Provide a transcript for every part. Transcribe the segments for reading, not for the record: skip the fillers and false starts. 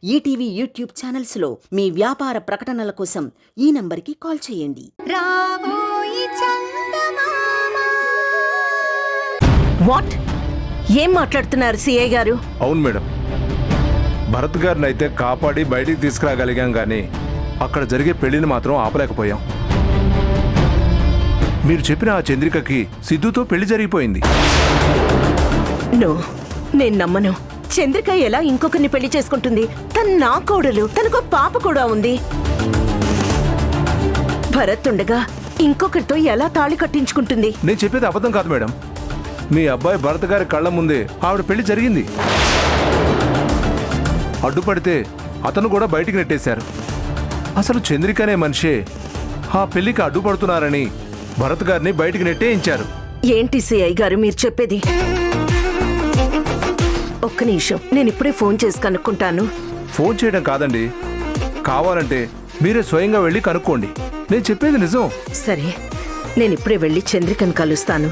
ETV YouTube ఛానల్స్లో మీ వ్యాపార ప్రకటనల కోసం ఈ నంబర్కి కాల్ చేయండి. వాట్? ఏం మాట్లాడుతున్నారు సిఐ గారు? అవును మేడం, భరత్ గారిని అయితే కాపాడి బయటికి తీసుకురాగలిగాం కానీ అక్కడ జరిగే పెళ్లిని మాత్రం ఆపలేకపోయాం. మీరు చెప్పిన ఆ చంద్రికకి సిద్ధుతో పెళ్లి జరిగిపోయింది. నో, నేను నమ్మను. చంద్రిక ఎలా ఇంకొకరిని పెళ్లి చేసుకుంటుంది? తను నా కోడలు, తనకు పాప కూడా ఉంది. భరత్ ఉండగా ఇంకొకరితో ఎలా తాళి కట్టించుకుంటుంది? నేను చెప్పేది అబద్ధం కాదు మేడం. మీ అబ్బాయి భరత్ గారి కళ్ళ ముందే ఆవిడ పెళ్లి జరిగింది. అడ్డుపడితే అతను కూడా బయటికి నెట్టేశారు. అసలు చంద్రిక అనే మనిషే ఆ పెళ్లికి అడ్డుపడుతున్నారని భరత్ గారిని బయటికి నెట్టేయించారు. ఏంటి సిఐ గారు మీరు చెప్పేది? ఒక్క నిమిషం, నేను ఇప్పుడే ఫోన్ చేసి కనుక్కుంటాను. ఫోన్ చేయడం కాదండి, కావాలంటే మీరే స్వయంగా వెళ్ళి కనుక్కోండి. నేను చెప్పేది నిజం. సరే, నేను ఇప్పుడే వెళ్ళి చంద్రికను కలుస్తాను.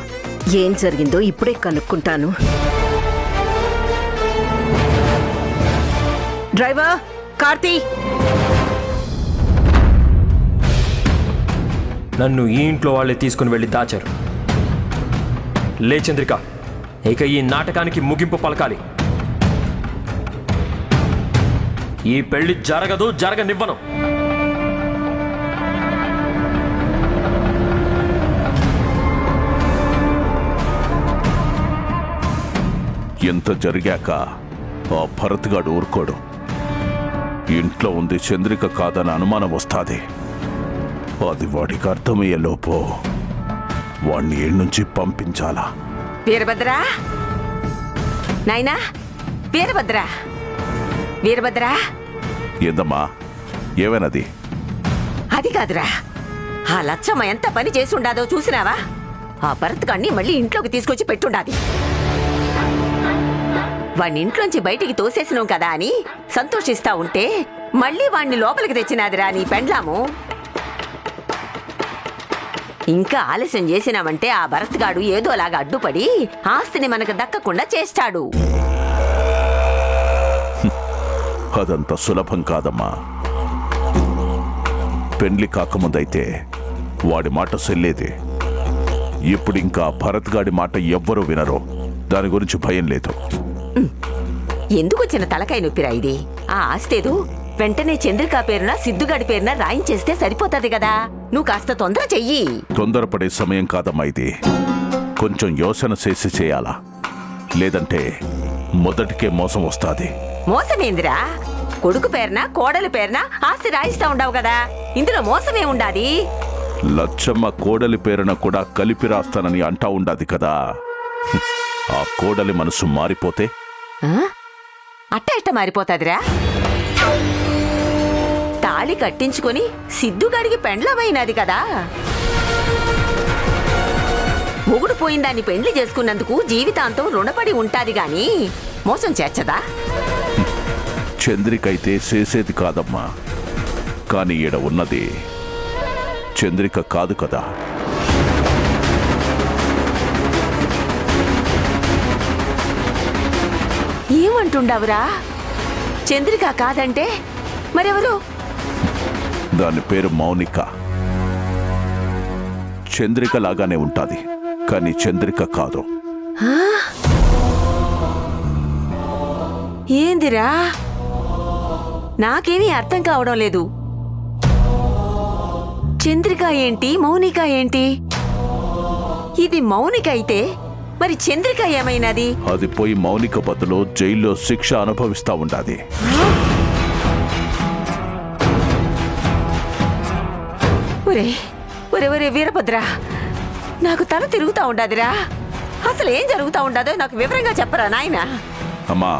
ఏం జరిగిందో ఇప్పుడే కనుక్కుంటాను. డ్రైవర్ కార్తీ, నన్ను ఈ ఇంట్లో వాళ్ళే తీసుకుని వెళ్ళి దాచారు. లే చంద్రిక, ఇక ఈ నాటకానికి ముగింపు పలకాలి. ఈ పెళ్లి జరగదు, జరగనివ్వను. ఎంత జరిగాక ఆ భరత్గాడు ఊరుకోడు. ఇంట్లో ఉంది చంద్రిక కాదని అనుమానం వస్తాది. అది వాడికి అర్థమయ్యేలోపు వాణ్ణి ఏడ్నుంచి పంపించాలా. వీరభద్రా, నాయనా వీరభద్రా, వీరభద్రా. ఏందమ్మా, ఏమైనది? అది కాదురా, ఆ లచ్చమ్మ ఎంత పని చేసి ఉండాదో చూసినావా? ఆ భరత్ గాన్ని మళ్ళీ ఇంట్లోకి తీసుకొచ్చి పెట్టుండాది. వాణ్ణి ఇంట్లోంచి బయటికి తోసేసినాం కదా అని సంతోషిస్తా ఉంటే మళ్ళీ వాణ్ణి లోపలికి తెచ్చినాదిరా నీ పెండ్లాము. ఇంకా ఆలస్యం చేసినామంటే ఆ భరత్ గాడు ఏదోలాగా అడ్డుపడి ఆస్తిని మనకు దక్కకుండా చేస్తాడు. అదంత సులభం కాదమ్మా. పెండ్లి కాకముందైతే వాడి మాట సెల్లేది. ఇప్పుడు ఇంకా భరత్ గాడి మాట ఎవ్వరూ వినరు. దాని గురించి భయం లేదు. ఎందుకు వచ్చిన తలకాయ నొప్పిరా ఇది? ఆ ఆస్తేదు వెంటనే చంద్రికా పేరున సిద్ధుగాడి పేరున రాయించేస్తే సరిపోతుంది కదా. నువ్వు కాస్త తొందర చెయ్యి. తొందరపడే సమయం కాదమ్మా ఇది. కొంచెం యోచన చేసి చేయాలా, లేదంటే మొదటికే మోసం వస్తాది. మోసమేందిరా? కొడుకు పేరున కోడలి పేరున ఆస్తి రాయిస్తా ఉండవు కదా, ఇందులో మోసమే ఉండాది. లచ్చమ్మ కోడలి పేరున కూడా కలిపి రాస్తానని అంటా ఉండాది కదా. ఆ కోడలి మనసు మారిపోతే అట్ట ఎట్ట మారిపోతాదిరా? తాళి కట్టించుకొని సిద్ధుగాడికి పెండ్లమైనది కదా. మొగుడు పోయిందాన్ని పెండ్లి చేసుకున్నందుకు జీవితాంతం రుణపడి ఉంటాది గాని మోసం చేర్చదా? చంద్రికైతే చేసేది కాదమ్మా. కానీ ఈడ ఉన్నది చంద్రిక కాదు కదా. ఏమంటుండవురా? చంద్రిక కాదంటే మరెవరు? దాని పేరు మౌనిక. చంద్రిక లాగానే ఉంటాది, కానీ చంద్రిక కాదు. ఏందిరా? నాకేమీ అర్థం కావడం లేదు. చంద్రిక ఏంటి, మౌనిక ఏంటి? ఇది మౌనిక అయితే మరి చంద్రిక ఏమైనది? అది పోయి మౌనిక బదులు జైల్లో శిక్ష అనుభవిస్తా ఉండాది. ఒరే ఒరే ఒరే వీరభద్ర, నాకు తల తిరుగుతా ఉండాదిరా. అసలు ఏం జరుగుతా ఉండాదో నాకు వివరంగా చెప్పరా నాయనా? అమ్మా,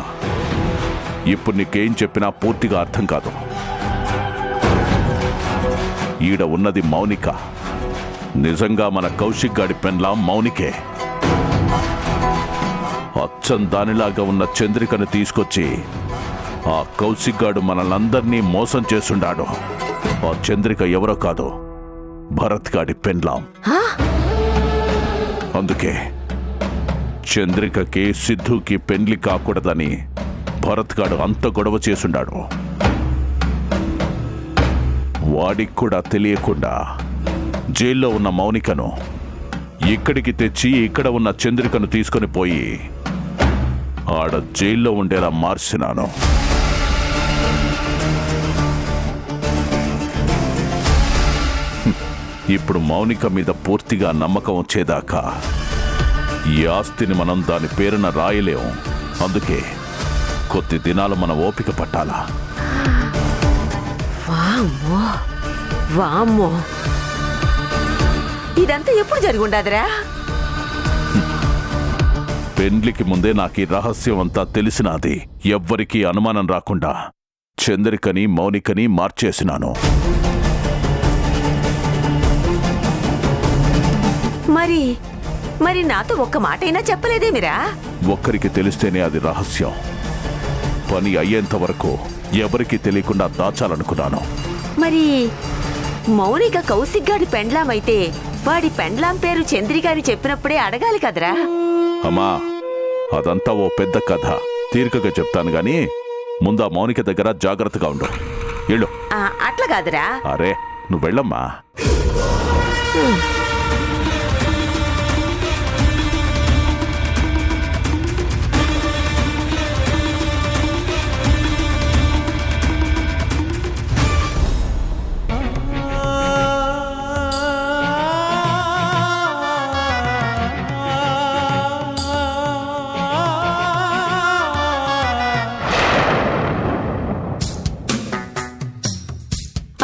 ఇప్పుడు నీకేం చెప్పినా పూర్తిగా అర్థం కాదు. ఈడ ఉన్నది మౌనిక. నిజంగా మన కౌశిక్ గాడి పెండ్లాం మౌనికే. అచ్చం దానిలాగా ఉన్న చంద్రికను తీసుకొచ్చి ఆ కౌశిక్ గాడు మనల్నందరినీ మోసం చేసుండాడు. ఆ చంద్రిక ఎవరో కాదు, భరత్ గాడి పెండ్లాం. అందుకే చంద్రికకి సిద్ధుకి పెండ్లి కాకూడదని భరత్ గాడు అంత గొడవ చేసుండాడు. వాడికి కూడా తెలియకుండా జైల్లో ఉన్న మౌనికను ఇక్కడికి తెచ్చి ఇక్కడ ఉన్న చంద్రికను తీసుకొని పోయి ఆడ జైల్లో ఉండేలా మార్చినాను. ఇప్పుడు మౌనిక మీద పూర్తిగా నమ్మకం వచ్చేదాకా ఈ ఆస్తిని మనం దాని పేరున రాయలేం. అందుకే కొద్ది దినాలు మన ఓపిక పట్టాలా. వామ్మో వామ్మో, ఇదంతా ఎప్పుడు జరిగి ఉండదురా? పెండ్లికి ముందే నాకు ఈ రహస్యం అంతా తెలిసినది. ఎవ్వరికీ అనుమానం రాకుండా చంద్రికని మౌనికని మార్చేసినాను. మరి నాతో ఒక్క మాటైనా చెప్పలేదేమిరా? ఒక్కరికి తెలిస్తేనే అది రహస్యం. పని అయ్యేంత వరకు ఎవరికీ తెలియకుండా దాచాలనుకున్నాను. మరి మౌనిక కౌశిక్ గాడి పెండ్లామైతే వాడి పెండ్లాం పేరు చంద్రిక అని చెప్పినప్పుడే అడగాలి కదరా? అమ్మా, అదంతా ఓ పెద్ద కథ. తీరికగా చెప్తాను గాని ముందు ఆ మౌనిక దగ్గర జాగ్రత్తగా ఉండు. వెళ్ళు. అట్లా కాదురా. అరే నువ్వు వెళ్ళమ్మా.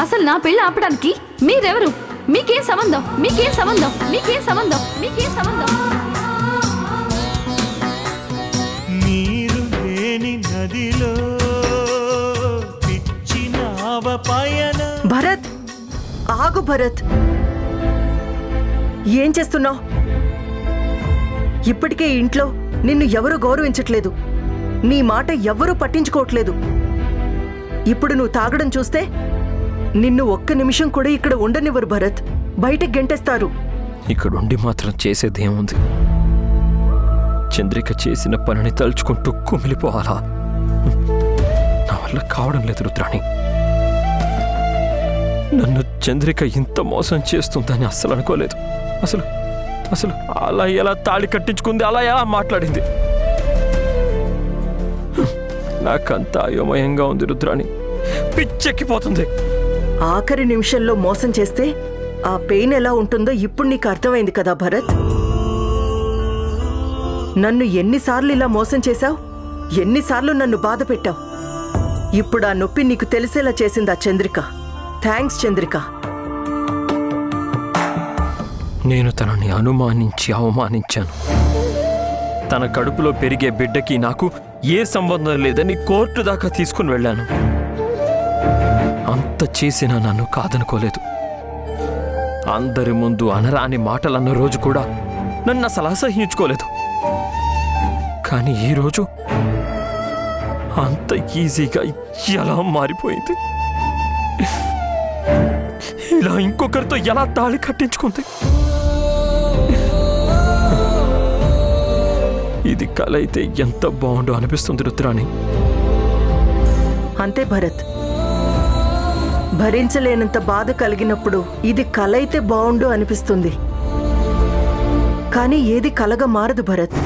అసలు నా పెళ్లి ఆపడానికి మీరెవరు? మీకేం సంబంధం? మీకేం సంబంధం? మీకేం సంబంధం? మీకేం సంబంధం? నీరు లేని నదిలో పిచ్చినావ పయన. భరత్, ఆగు భరత్. ఏం చేస్తున్నావు? ఇప్పటికే ఇంట్లో నిన్ను ఎవరూ గౌరవించట్లేదు. నీ మాట ఎవ్వరూ పట్టించుకోవట్లేదు. ఇప్పుడు నువ్వు తాగడం చూస్తే నిన్ను ఒక్క నిమిషం కూడా ఇక్కడ ఉండనివ్వరు భరత్. బయటకు గెంటేస్తారు. ఇక్కడుండి మాత్రం చేసేదేముంది? చంద్రిక చేసిన పనిని తలుచుకుంటూ కుమిలిపోవాలా? నా వల్ల కావడం లేదు రుద్రాణి. నన్ను చంద్రిక ఇంత మోసం చేస్తుందని అస్సలు అనుకోలేదు. అసలు అసలు అలా ఎలా తాళి కట్టించుకుంది, అలా ఎలా మాట్లాడింది? నాకంతా అయోమయంగా ఉంది రుద్రాణి. పిచ్చెక్కిపోతుంది. ఆఖరి నిమిషంలో మోసం చేస్తే ఆ పెయిన్ ఎలా ఉంటుందో ఇప్పుడు నీకు అర్థమైంది కదా భరత్. నన్ను ఎన్నిసార్లు ఇలా మోసం చేశావు? ఎన్నిసార్లు నన్ను బాధ పెట్టావు? ఇప్పుడు ఆ నొప్పి నీకు తెలిసేలా చేసింది ఆ చంద్రిక. థ్యాంక్స్ చంద్రిక. నేను తనని అనుమానించి అవమానించాను. తన కడుపులో పెరిగే బిడ్డకి నాకు ఏ సంబంధం లేదని కోర్టు దాకా తీసుకుని వెళ్ళాను. అంత చేసినా నన్ను కాదనుకోలేదు. అందరి ముందు అనరాని మాటలన్న రోజు కూడా నన్ను అసలు అసహించుకోలేదు. కానీ ఈరోజు అంత ఈజీగా ఎలా మారిపోయింది? ఇలా ఇంకొకరితో ఎలా తాళి కట్టించుకుంది? ఇది కల అయితే ఎంత బాగుండో అనిపిస్తుంది రుద్రాణి. అంతే భరత్, భరించలేనంత బాధ కలిగినప్పుడు ఇది కల అయితే బావుండు అనిపిస్తుంది. కానీ ఏది కలగా మారదు భరత్.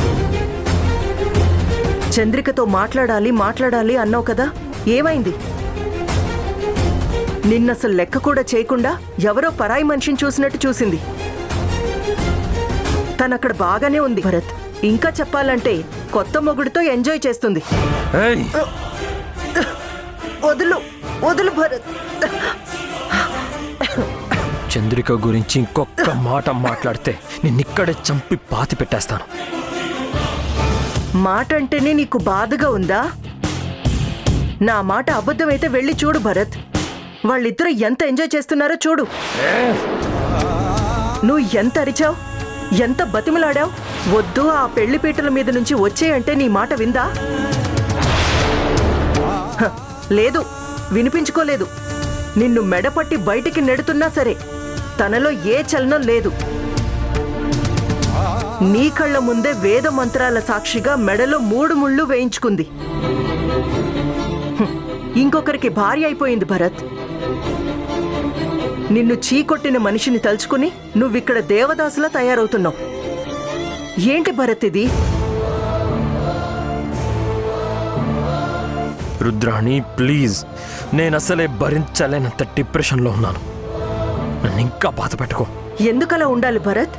చంద్రికతో మాట్లాడాలి అన్నావు కదా, ఏమైంది? నిన్నసలు లెక్క కూడా చేయకుండా ఎవరో పరాయి మనిషిని చూసినట్టు చూసింది. తనక్కడ బాగానే ఉంది భరత్. ఇంకా చెప్పాలంటే కొత్త మొగుడితో ఎంజాయ్ చేస్తుంది. వదులు వదులు భరత్. చంద్రిక గురించి ఇంకొక మాట మాట్లాడితే నిన్నిక్కడే చంపి పాతి పెట్టేస్తాను. మాట అంటేనే నీకు బాధగా ఉందా? నా మాట అబద్ధమైతే వెళ్ళి చూడు భరత్. వాళ్ళిద్దరూ ఎంత ఎంజాయ్ చేస్తున్నారో చూడు. నువ్వు ఎంత అరిచావు, ఎంత బతిమలాడావు. వద్దు, ఆ పెళ్లిపీటల మీద నుంచి వచ్చేయంటే నీ మాట విందా? లేదు, వినిపించుకోలేదు. నిన్ను మెడపట్టి బయటికి నెడుతున్నా సరే తనలో ఏ చలనం లేదు. నీ కళ్ళ ముందే వేద మంత్రాల సాక్షిగా మెడలో 3 ముళ్ళు వేయించుకుంది. ఇంకొకరికి భార్య అయిపోయింది భరత్. నిన్ను చీకొట్టిన మనిషిని తలుచుకుని నువ్విక్కడ దేవదాసులా తయారవుతున్నావు. ఏంటి భరత్ ఇది? రుద్రాణి ప్లీజ్, నేను అసలే భరించలేనంత డిప్రెషన్లో ఉన్నాను. నన్ను ఇంకా బాధ పెట్టుకో. ఎందుకలా ఉండాలి భరత్?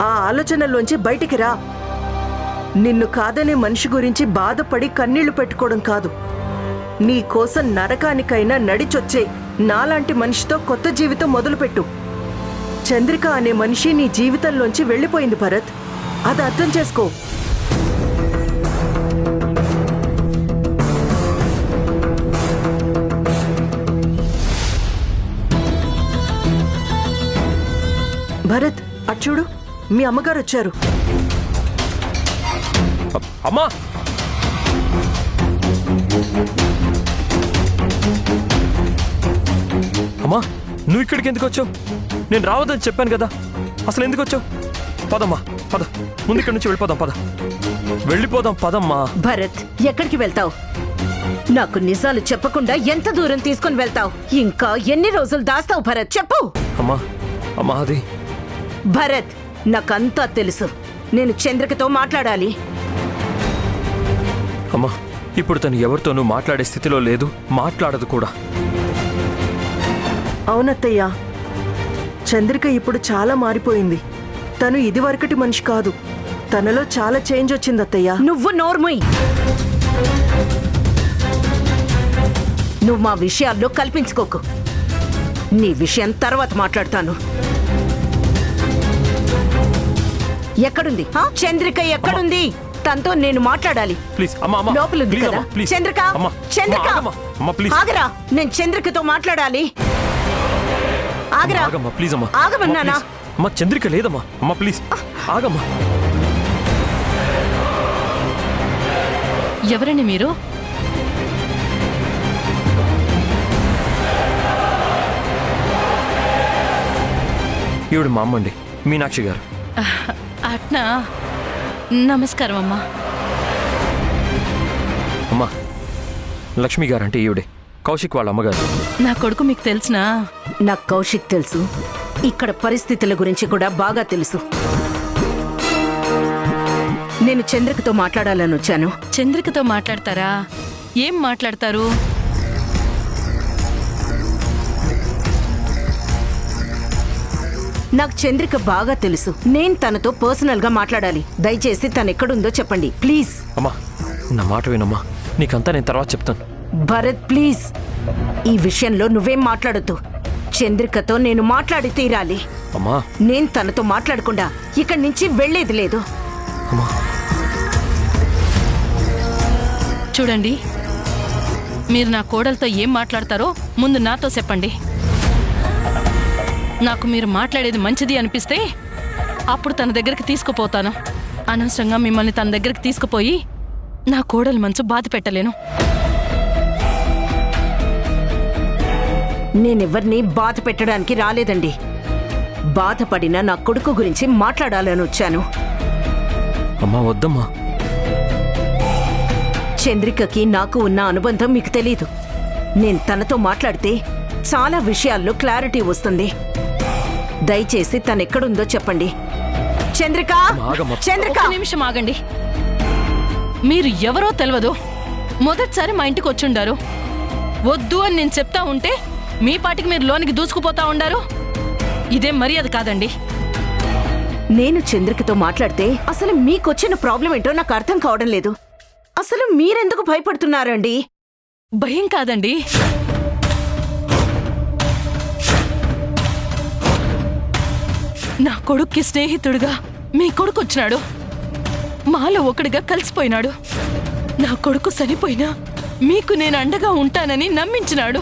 ఆ ఆలోచనలోంచి బయటికి రా. నిన్ను కాదనే మనిషి గురించి బాధపడి కన్నీళ్లు పెట్టుకోవడం కాదు, నీ కోసం నరకానికైనా నడిచొచ్చే నాలాంటి మనిషితో కొత్త జీవితం మొదలుపెట్టు. చంద్రిక అనే మనిషి నీ జీవితంలోంచి వెళ్ళిపోయింది భరత్, అది అర్థం చేసుకో. భరత్, అచ్చుడు, మీ అమ్మగారు వచ్చారు. అమ్మా, అమ్మా, నువ్వు ఇక్కడికి ఎందుకు వచ్చావు? నేను రావద్దని చెప్పాను కదా, అసలు ఎందుకు వచ్చావు? పదమ్మా, పద, ముందు ఇక్కడి నుంచి వెళ్ళిపోదాం. పద, వెళ్ళిపోదాం, పదమ్మా. భరత్, ఎక్కడికి వెళ్తావు? నాకు నిజాలు చెప్పకుండా ఎంత దూరం తీసుకుని వెళ్తావు? ఇంకా ఎన్ని రోజులు దాస్తావు భరత్? చెప్పు. అమ్మా, అమ్మా, అది భరత్, నాకంతా తెలుసు. నేను చంద్రికతో మాట్లాడాలి. అమ్మా, ఇప్పుడు తను ఎవరితోనూ మాట్లాడే స్థితిలో లేదు, మాట్లాడదు కూడా. అవునత్తయ్యా, చంద్రిక ఇప్పుడు చాలా మారిపోయింది. తను ఇదివరకటి మనిషి కాదు, తనలో చాలా చేంజ్ వచ్చింది అత్తయ్యా. నువ్వు నోర్ముయ్. నువ్వు మా విషయాల్లో కల్పించుకోకు. నీ విషయం తర్వాత మాట్లాడతాను. ఎక్కడుంది చంద్రిక? ఎక్కడుంది? తనతో నేను మాట్లాడాలి. ప్లీజ్ అమ్మా, అమ్మా, లోపలుంది ప్లీజ్ కదా. అమ్మా, ప్లీజ్. చంద్రిక, అమ్మా, చంద్రిక, అమ్మా, అమ్మా, ప్లీజ్. ఆగరా, నేను చంద్రికతో మాట్లాడాలి. ఆగరా, ఆగమ్మా, ప్లీజ్ అమ్మా. ఆగమన్నానా? అమ్మా, ప్లీజ్. అమ్మా, చంద్రిక లేదమ్మా. అమ్మా, ప్లీజ్ ఆగమ్మా. ఎవరండి మీరు? ఈవిడ మా అమ్మండి, మీనాక్షి గారు. అట్నా, నమస్కారం అమ్మా. అమ్మా, లక్ష్మి గారు అంటే ఈవిడే, కౌశిక్ వాళ్ళ అమ్మగారు. నా కొడుకు మీకు తెలిసినా? నాకు కౌశిక్ తెలుసు, ఇక్కడ పరిస్థితుల గురించి కూడా బాగా తెలుసు. నేను చంద్రికతో మాట్లాడాలని వచ్చాను. చంద్రికతో మాట్లాడతారా? ఏం మాట్లాడతారు? నాకు చంద్రిక బాగా తెలుసు. నేను తనతో పర్సనల్ గా మాట్లాడాలి. దయచేసి తను ఎక్కడుందో చెప్పండి ప్లీజ్. అమ్మా, నా మాట వినమ్మా, నీకంతా నేను తర్వాత చెప్తాను. భరత్ ప్లీజ్, ఈ విషయంలో నువ్వేం మాట్లాడొద్దు. చంద్రికతో నేను మాట్లాడి తీరాలి. అమ్మా, నేను తనతో మాట్లాడకుండా ఇక్కడి నుంచి వెళ్లేది లేదు. అమ్మా, చూడండి, మీరు నా కోడలతో ఏం మాట్లాడతారో ముందు నాతో చెప్పండి. నాకు మీరు మాట్లాడేది మంచిది అనిపిస్తే అప్పుడు తన దగ్గరికి తీసుకుపోతాను. అనవసరంగా మిమ్మల్ని తన దగ్గరికి తీసుకుపోయి నా కోడలు మనసు బాధ పెట్టలేను. నేనెవ్వరిని బాధ పెట్టడానికి రాలేదండి. బాధపడిన నా కొడుకు గురించి మాట్లాడాలని వచ్చాను. అమ్మా, వద్దమ్మా. చంద్రికకి నాకు ఉన్న అనుబంధం మీకు తెలీదు. నేను తనతో మాట్లాడితే చాలా విషయాల్లో క్లారిటీ వస్తుంది. దయచేసి తనెక్కడుందో చెప్పండి. చంద్రిక, ఆగమ్మా. చంద్రిక, ఒక్క నిమిషం ఆగండి. మీరు ఎవరో తెలియదు, మొదటిసారి మా ఇంటికి వచ్చుండారు. వద్దు అని నేను చెప్తా ఉంటే మీ పాటికి మీరు లోనికి దూసుకుపోతా ఉండారు. ఇదేం మర్యాద కాదండి. నేను చంద్రికతో మాట్లాడితే అసలు మీకొచ్చిన ప్రాబ్లం ఏంటో నాకు అర్థం కావడం లేదు. అసలు మీరెందుకు భయపడుతున్నారండి? భయం కాదండి, నా కొడుక్కి స్నేహితుడుగా మీ కొడుకు వచ్చినాడు. మాలో ఒకడిగా కలిసిపోయినాడు. నా కొడుకు చనిపోయినా మీకు నేను అండగా ఉంటానని నమ్మించినాడు.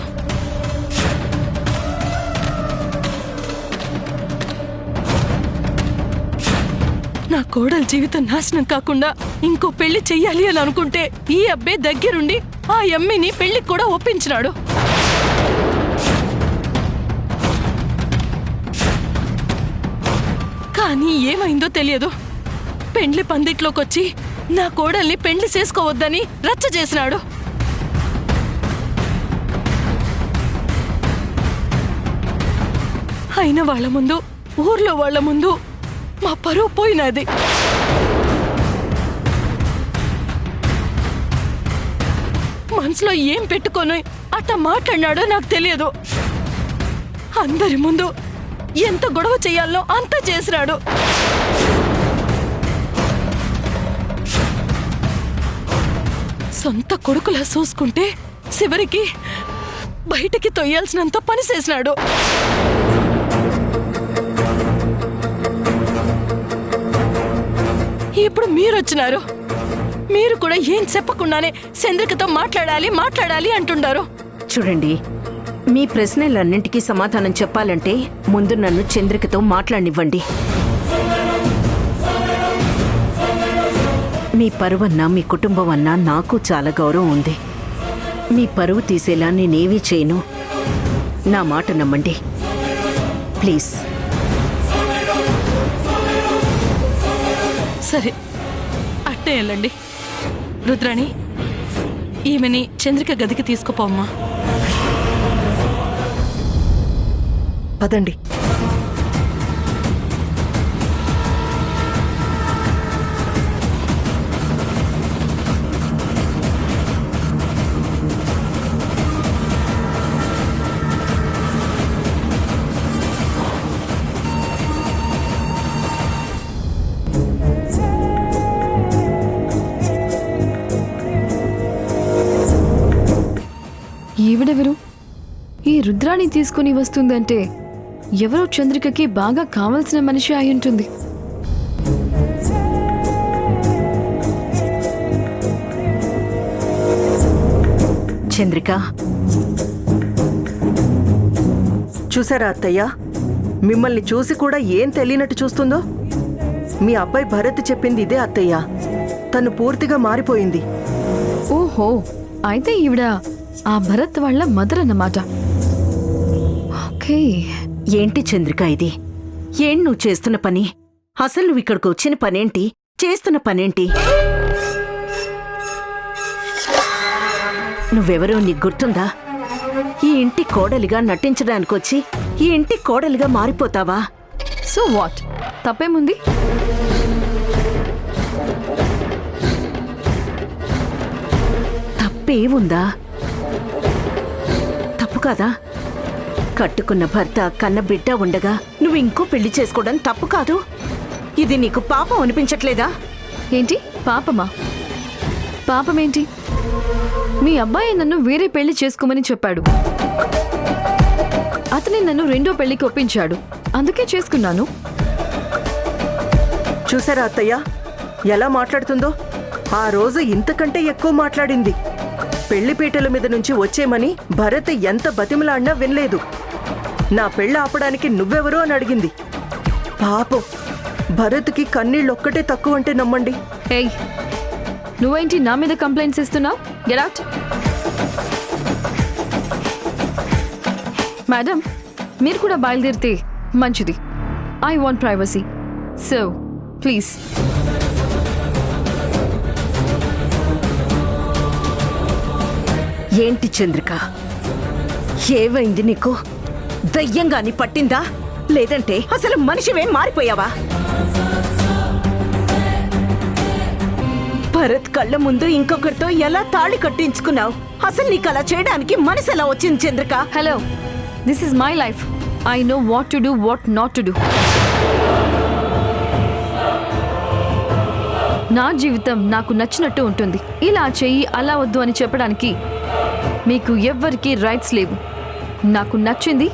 నా కోడల జీవితం నాశనం కాకుండా ఇంకో పెళ్లి చెయ్యాలి అని అనుకుంటే ఈ అబ్బాయి దగ్గరుండి ఆ అమ్మిని పెళ్లికి కూడా ఒప్పించినాడు. కానీ ఏమైందో తెలియదు. పెండ్లి పందిట్లోకొచ్చి నా కోడల్ని పెండ్లి చేసుకోవద్దని రచ్చ చేసినాడు. అయిన వాళ్ళ ముందు, ఊర్లో వాళ్ళ ముందు మా పరువు పోయినది. మనసులో ఏం పెట్టుకొని అట్ట మాట్లాడినాడో నాకు తెలియదు. అందరి ముందు ఎంత గొడవ చెయ్యాలో అంత చేసినాడు. సొంత కొడుకులా చూసుకుంటే చివరికి బయటికి తొయ్యాల్సినంత పని చేసినాడు. ఇప్పుడు మీరొచ్చినారు. మీరు కూడా ఏం చెప్పకుండానే చంద్రికతో మాట్లాడాలి అంటుండారు. చూడండి, మీ ప్రశ్నలన్నింటికీ సమాధానం చెప్పాలంటే ముందు నన్ను చంద్రికతో మాట్లాడనివ్వండి. మీ పరువన్నా మీ కుటుంబం అన్నా నాకు చాలా గౌరవం ఉంది. మీ పరువు తీసేలా నేనేవీ చేయను. నా మాట నమ్మండి ప్లీజ్. సరే, అట్టే వెళ్ళండి. రుద్రాణి, ఈమెని చంద్రిక గదికి తీసుకుపోమ్మా. పదండి. ఈవిడెవరు? ఈ రుద్రాణి తీసుకుని వస్తుందంటే ఎవరో చంద్రికకి బాగా కావలసిన మనిషి అయి ఉంటుంది. చంద్రిక, చూసారా అత్తయ్య, మిమ్మల్ని చూసి కూడా ఏం తెలియనట్టు చూస్తుందో? మీ అబ్బాయి భరత్ చెప్పింది ఇదే అత్తయ్య. తను పూర్తిగా మారిపోయింది. ఓహో, అయితే ఈవిడ ఆ భరత్ వాళ్ళ మదర్ అన్నమాట. ఓకే. ఏంటి చంద్రిక ఇది? ఏం నువ్వు చేస్తున్న పని? అసలు నువ్వు ఇక్కడికి వచ్చిన పనేంటి? చేస్తున్న పనేంటి? నువ్వెవరో నీకు గుర్తుందా? ఈ ఇంటి కోడలిగా నటించడానికొచ్చి ఈ ఇంటి కోడలిగా మారిపోతావా? So what? తప్పేముంది? తప్పే ఉందా? తప్పు కాదా? కట్టుకున్న భర్త, కన్న బిడ్డ ఉండగా నువ్వు ఇంకో పెళ్లి చేసుకోవడం తప్పు కాదు. ఇది నీకు పాపం అనిపించట్లేదా? ఏంటి పాపమా? పాపమేంటి? మీ అబ్బాయి నన్ను వేరే పెళ్లి చేసుకోమని చెప్పాడు. అతని నన్ను రెండో పెళ్లికి ఒప్పించాడు, అందుకే చేసుకున్నాను. చూసారా అత్తయ్య ఎలా మాట్లాడుతుందో? ఆ రోజు ఇంతకంటే ఎక్కువ మాట్లాడింది. పెళ్లిపీటల మీద నుంచి వచ్చేమని భరత్ ఎంత బతిమలాడినా వినలేదు. నా పెళ్లి ఆపడానికి నువ్వెవరో అని అడిగింది. పాపం, భరత్కి కన్నీళ్ళొక్కటే తక్కువ అంటే నమ్మండి. ఏయ్, నువ్వేంటి నా మీద కంప్లైంట్స్ ఇస్తున్నావు? Get out. మేడం, మీరు కూడా బయలుదేరితే మంచిది. I want privacy, so please. ఏంటి చంద్రిక, ఏవైంది నీకు? దయ్యంగాని పట్టిందా, లేదంటే అసలు మనిషివే మారిపోయావా? భరత్ కళ్ళ ముందు ఇంకొకరితో ఎలా తాళి కట్టించుకున్నావు? అసలు నీకు అలా చేయడానికి మనసు ఎలా వచ్చింది Chandrika? Hello, this is my life. I know what to do, what not to do. నా జీవితం నాకు నచ్చినట్టు ఉంటుంది. ఇలా చెయ్యి, అలా వద్దు అని చెప్పడానికి మీకు ఎవ్వరికీ రైట్స్ లేవు. నాకు నచ్చింది,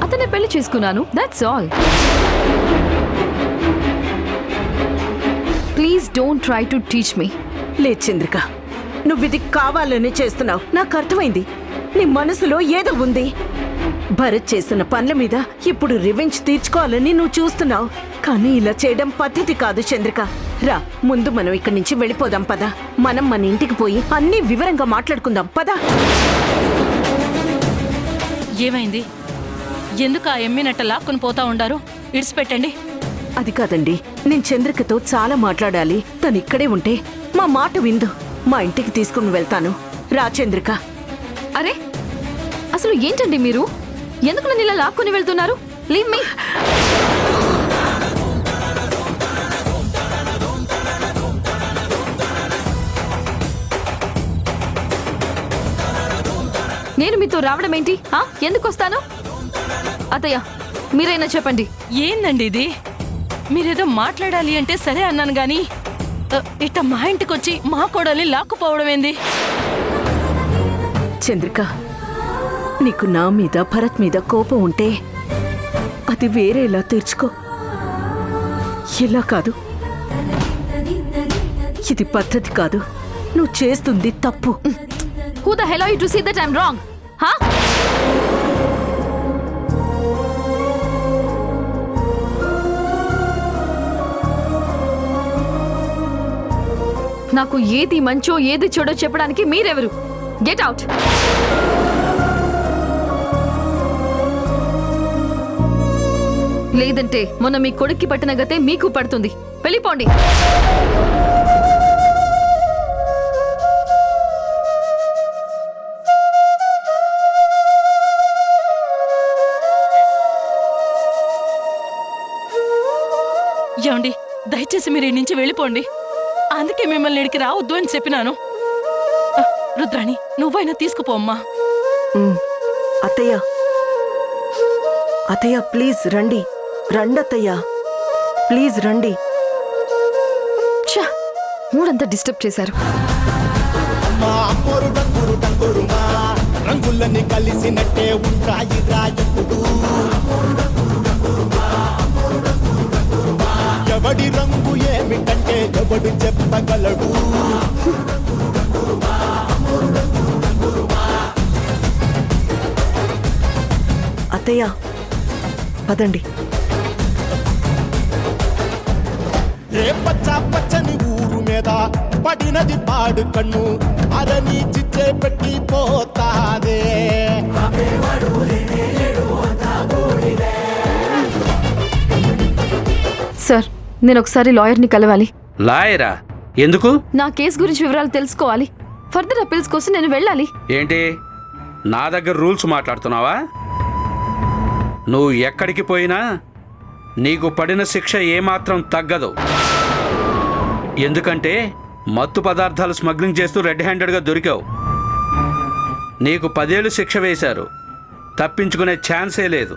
అతనే పెళ్లి చేసుకున్నాను. That's all. Please don't try to teach me. లేదు చంద్రిక, నువ్విది కావాలని చేస్తున్నావు. నాకు అర్థమైంది. నీ మనసులో ఏదో ఉంది. భరత్ చేస్తున్న పనుల మీద ఇప్పుడు రివెంజ్ తీర్చుకోవాలని నువ్వు చూస్తున్నావు. కానీ ఇలా చేయడం పద్ధతి కాదు చంద్రిక. రా, ముందు మనం ఇక్కడి నుంచి వెళ్ళిపోదాం. పద, మనం మన ఇంటికి పోయి అన్ని వివరంగా మాట్లాడుకుందాం. పద. ఏమైంది? ఎందుకు ఆ ఎమ్మినట్ట లాక్కుని పోతా ఉండారు? ఇడిచిపెట్టండి. అది కాదండి, నేను చంద్రికతో చాలా మాట్లాడాలి. తను ఇక్కడే ఉంటే మా మాట విందు. మా ఇంటికి తీసుకుని వెళ్తాను. రా చంద్రిక. అరే అసలు ఏంటండి మీరు? ఎందుకు నన్ను ఇలా లాక్కొని వెళ్తున్నారు? Leave me. నేను మీతో రావడం ఏంటి? ఎందుకు వస్తాను? అత్తయ్య మీరైనా చెప్పండి. ఏందండి ఇది? మీరేదో మాట్లాడాలి అంటే సరే అన్నాను గాని ఇట్ట మా ఇంటికి వచ్చి మా కోడల్ని లాక్కుపోవడం ఏంది? చంద్రిక, నీకు నా మీద భరత్ మీద కోపం ఉంటే అది వేరేలా తీర్చుకో. ఇలా కాదు, ఇది పద్ధతి కాదు. నువ్వు చేస్తుంది తప్పు. Who the hell are you to see that I'm wrong? నాకు ఏది మంచో ఏది చెడో చెప్పడానికి మీరెవరు? Get out. లేదంటే మొన్న మీ కొడుక్కి పట్టిన గతే మీకు పడుతుంది. వెళ్ళిపోండి. ఏమండి, దయచేసి మీరు ఈ నుంచి వెళ్ళిపోండి. అందుకే మిమ్మల్ని ఇడికి రావద్దు అని చెప్పినాను. రుద్రాణి, నువ్వైనా తీసుకుపోమ్మా. అత్తయ్య, అత్తయ్య ప్లీజ్ రండి. రండి అత్తయ్య, ప్లీజ్ రండి. మూడంతా డిస్టర్బ్ చేశారు. రంగులన్నీ కలిసినట్టే ఉంటాయి రాయకుడు. ఎవడి రంగు ఏమిటంటే ఎవడు చెప్పగలడు. అత్తయ్య పదండి. ఏ పచ్చ పచ్చని ఊరు మీద పడినది పాడు కన్ను అదని చిచ్చే పెట్టి పోతాదే. సార్, నేను ఒకసారి లాయర్ని కలవాలి. లాయరా? ఎందుకు? నా కేసు గురించి వివరాలు తెలుసుకోవాలి. ఫర్దర్ అపీల్స్ కోసం నేను వెళ్ళాలి. ఏంటి నా దగ్గర రూల్స్ మాట్లాడుతున్నావా? నువ్వు ఎక్కడికి పోయినా నీకు పడిన శిక్ష ఏమాత్రం తగ్గదు. ఎందుకంటే మత్తు పదార్థాలు స్మగ్లింగ్ చేస్తూ రెడ్ హ్యాండెడ్గా దొరికావు. నీకు 10 ఏళ్ళు శిక్ష వేశారు. తప్పించుకునే ఛాన్సే లేదు.